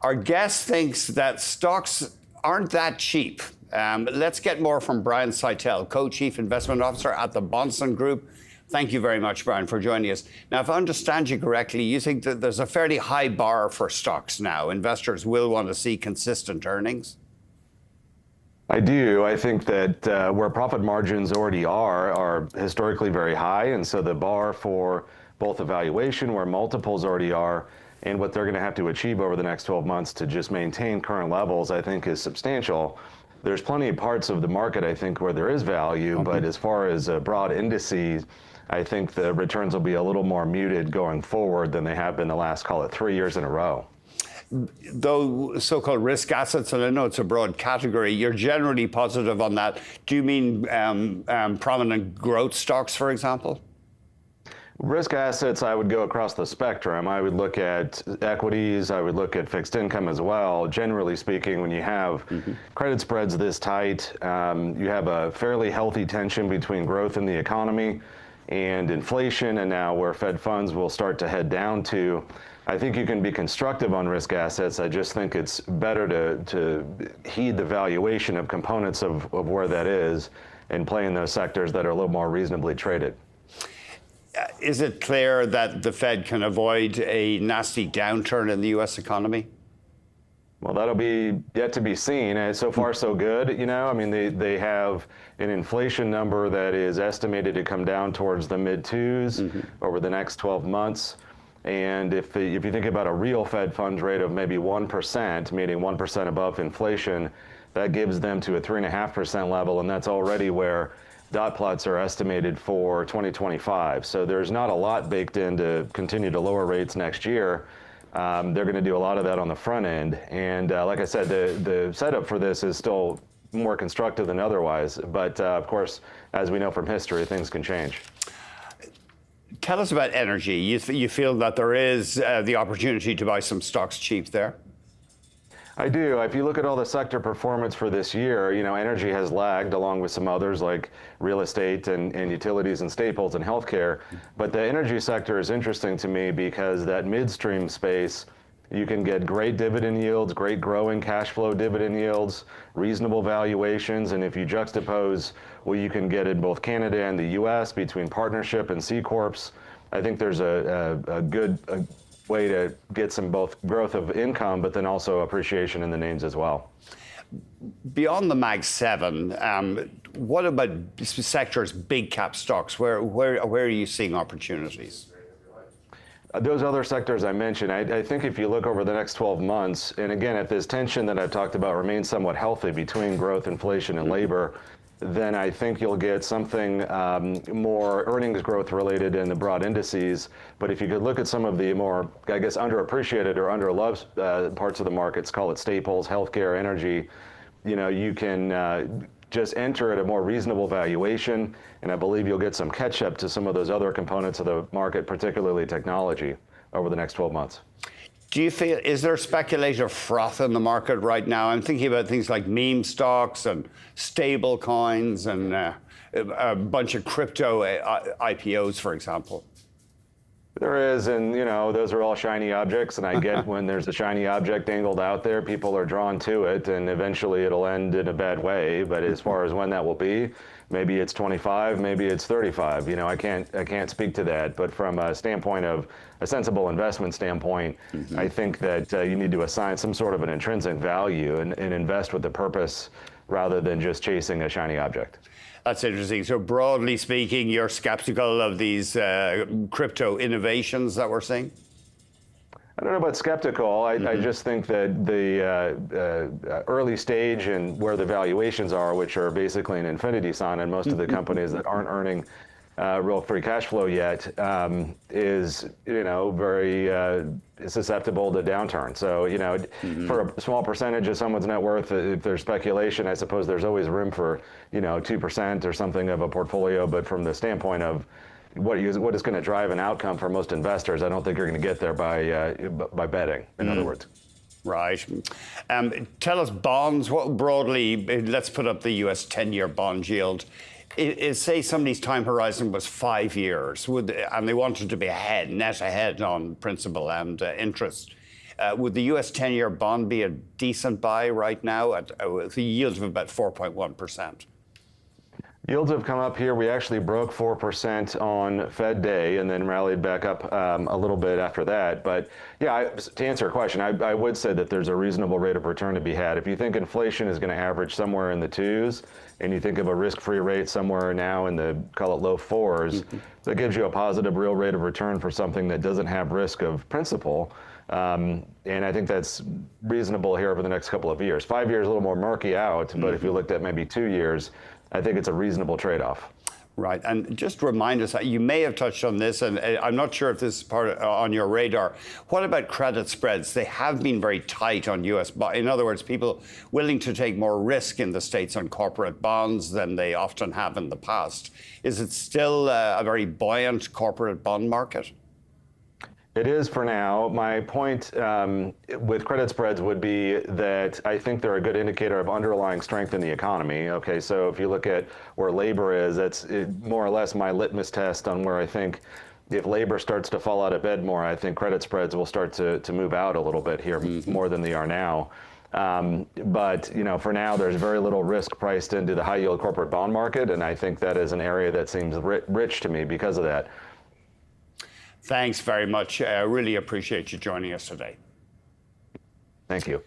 Our guest thinks that stocks aren't that cheap. Let's get more from Brian Szytel, Co-Chief Investment Officer at the Bahnsen Group. Thank you very much, Brian, for joining us. Now, if I understand you correctly, you think that there's a fairly high bar for stocks now. Investors will want to see consistent earnings. I do. I think that where profit margins already are historically very high. And so the bar for both evaluation, where multiples already are, and what they're going to have to achieve over the next 12 months to just maintain current levels, I think is substantial. There's plenty of parts of the market, I think, where there is value. But as far as broad indices, I think the returns will be a little more muted going forward than they have been the last, call it, 3 years in a row. Though so-called risk assets, and I know it's a broad category, you're generally positive on that. Do you mean prominent growth stocks, for example? Risk assets, I would go across the spectrum. I would look at equities. I would look at fixed income as well. Generally speaking, when you have credit spreads this tight, you have a fairly healthy tension between growth in the economy and inflation, and now where Fed funds will start to head down to. I think you can be constructive on risk assets. I just think it's better to heed the valuation of components of where that is and play in those sectors that are a little more reasonably traded. Is it clear that the Fed can avoid a nasty downturn in the U.S. economy? Well, that'll be yet to be seen. So far, so good. You know, I mean, they have an inflation number that is estimated to come down towards the mid-twos over the next 12 months. And if you think about a real Fed funds rate of maybe 1%, meaning 1% above inflation, that gives them to a 3.5% level, and that's already where dot plots are estimated for 2025. So there's not a lot baked in to continue to lower rates next year. They're going to do a lot of that on the front end. And like I said, the setup for this is still more constructive than otherwise. But of course, as we know from history, things can change. Tell us about energy. You feel that there is the opportunity to buy some stocks cheap there? I do. If you look at all the sector performance for this year, you know, energy has lagged along with some others like real estate and utilities and staples and healthcare. But the energy sector is interesting to me because that midstream space, you can get great dividend yields, great growing cash flow dividend yields, reasonable valuations. And if you juxtapose what you can get in both Canada and the US between partnership and C Corps, I think there's a good way to get some both growth of income, but then also appreciation in the names as well. Beyond the Mag 7, what about sectors, big cap stocks? Where are you seeing opportunities? Those other sectors I mentioned, I think if you look over the next 12 months, and again, if this tension that I've talked about remains somewhat healthy between growth, inflation, and labor, then I think you'll get something more earnings growth related in the broad indices. But if you could look at some of the more, I guess, underappreciated or underloved parts of the markets, call it staples, healthcare, energy, you know, you can just enter at a more reasonable valuation. And I believe you'll get some catch up to some of those other components of the market, particularly technology, over the next 12 months. Do you feel, is there speculative froth in the market right now? I'm thinking about things like meme stocks and stable coins and a bunch of crypto IPOs, for example. There is, and you know, those are all shiny objects, and I get when there's a shiny object dangled out there, people are drawn to it, and eventually it'll end in a bad way. But as far as when that will be, maybe it's 25, maybe it's 35. You know, I can't speak to that. But from a standpoint of a sensible investment standpoint, I think that you need to assign some sort of an intrinsic value and invest with a purpose rather than just chasing a shiny object. That's interesting. So broadly speaking, you're skeptical of these crypto innovations that we're seeing? I don't know about skeptical. I just think that the early stage and where the valuations are, which are basically an infinity sign on most of the companies that aren't earning real free cash flow yet, is, you know, very susceptible to downturn. So, you know, for a small percentage of someone's net worth, if there's speculation, I suppose there's always room for, you know, 2% or something of a portfolio. But from the standpoint of what is going to drive an outcome for most investors, I don't think you're going to get there by betting, in other words. Right. Tell us bonds, what broadly, let's put up the US 10-year bond yield. Say somebody's time horizon was 5 years, and they wanted to be ahead, net ahead on principal and interest. Would the US 10-year bond be a decent buy right now at the yield of about 4.1%? Yields have come up here. We actually broke 4% on Fed Day and then rallied back up a little bit after that. But yeah, to answer your question, I would say that there's a reasonable rate of return to be had. If you think inflation is going to average somewhere in the 2s, and you think of a risk-free rate somewhere now in the, call it low 4s, that gives you a positive real rate of return for something that doesn't have risk of principal. And I think that's reasonable here over the next couple of years. 5 years, a little more murky out, but if you looked at maybe 2 years, I think it's a reasonable trade-off. Right, and just remind us, you may have touched on this, and I'm not sure if this is on your radar. What about credit spreads? They have been very tight on US bonds. In other words, people willing to take more risk in the States on corporate bonds than they often have in the past. Is it still a very buoyant corporate bond market? It is for now. My point with credit spreads would be that I think they're a good indicator of underlying strength in the economy. Okay, so if you look at where labor is, that's more or less my litmus test on where I think if labor starts to fall out of bed more, I think credit spreads will start to move out a little bit here, more than they are now. But you know, for now, there's very little risk priced into the high yield corporate bond market, and I think that is an area that seems rich to me because of that. Thanks very much. I really appreciate you joining us today. Thank you.